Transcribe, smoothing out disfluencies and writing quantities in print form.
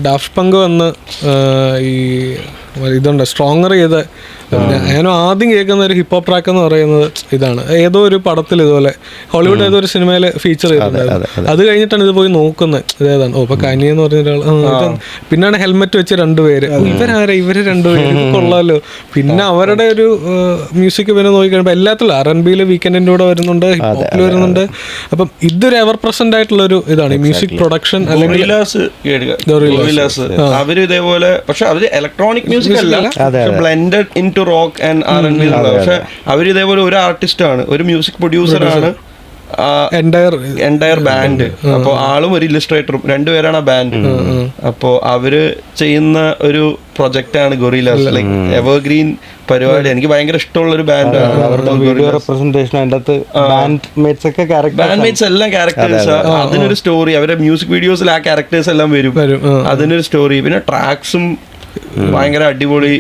Daft പങ്ക് വന്ന് ഈ ഇതുണ്ട് സ്ട്രോങ്ങർ ചെയ്ത ഞാനും ആദ്യം കേൾക്കുന്ന ഒരു ഹിപ്പ് ഹോപ്പ് ട്രാക്ക് എന്ന് പറയുന്നത് ഇതാണ്. ഏതോ ഒരു പടത്തിൽ ഇതുപോലെ ഹോളിവുഡ് ഏതോ ഒരു സിനിമയിൽ ഫീച്ചർ ചെയ്തിട്ടുണ്ടായിരുന്നു. അത് കഴിഞ്ഞിട്ടാണ് ഇത് പോയി നോക്കുന്നത് ഇതേതാണ്. ഇപ്പൊ കനി എന്ന് പറഞ്ഞ ഒരാൾ. പിന്നാണ് ഹെൽമെറ്റ് വെച്ച് രണ്ടുപേര്. ഇവര് രണ്ടുപേര് കൊള്ളാമല്ലോ. പിന്നെ അവരുടെ ഒരു മ്യൂസിക് പിന്നെ നോക്കിക്കഴിയുമ്പോൾ എല്ലാത്തിലും R&Bയിൽ വീക്കെൻഡിൻ്റെ കൂടെ വരുന്നുണ്ട്, ഹിപ്പ് ഹോപ്പിൽ വരുന്നുണ്ട്. അപ്പം ഇതൊരു എവർ പ്രസന്റ് ആയിട്ടുള്ള ഒരു ഇതാണ് ഈ മ്യൂസിക് പ്രൊഡക്ഷൻ. അല്ലെങ്കിൽ അവര് ഇതേപോലെ, പക്ഷെ അവര് ഇലക്ട്രോണിക് മ്യൂസിക് അല്ല, blended in to rock and R&B. പക്ഷെ അവര് ഇതേപോലെ ഒരു ആർട്ടിസ്റ്റാണ്, ഒരു മ്യൂസിക് പ്രൊഡ്യൂസറാണ്, എൻറ്റയർ ബാൻഡ്. അപ്പോൾ ആളും ഒരു ഇല്ലസ്ട്രേറ്ററും രണ്ടുപേരാണ് ആ ബാൻഡ്. അപ്പോൾ അവര് ചെയ്യുന്ന ഒരു പ്രൊജക്റ്റാണ് ഗൊറില്ലാസ്. ലൈക്ക് എവർഗ്രീൻ പരിപാടി. എനിക്ക് ഭയങ്കര ഇഷ്ടമുള്ള ഒരു ബാൻഡാണ്. ബാൻഡ്മേറ്റ്സ് എല്ലാം ക്യാരക്ടേഴ്സ്. അതിനൊരു സ്റ്റോറി, അവരുടെ മ്യൂസിക് വീഡിയോസിൽ ആ ക്യാരക്ടേഴ്സ് എല്ലാം വരും, അതിനൊരു സ്റ്റോറി. പിന്നെ ട്രാക്സും ഭയങ്കര അടിപൊളി.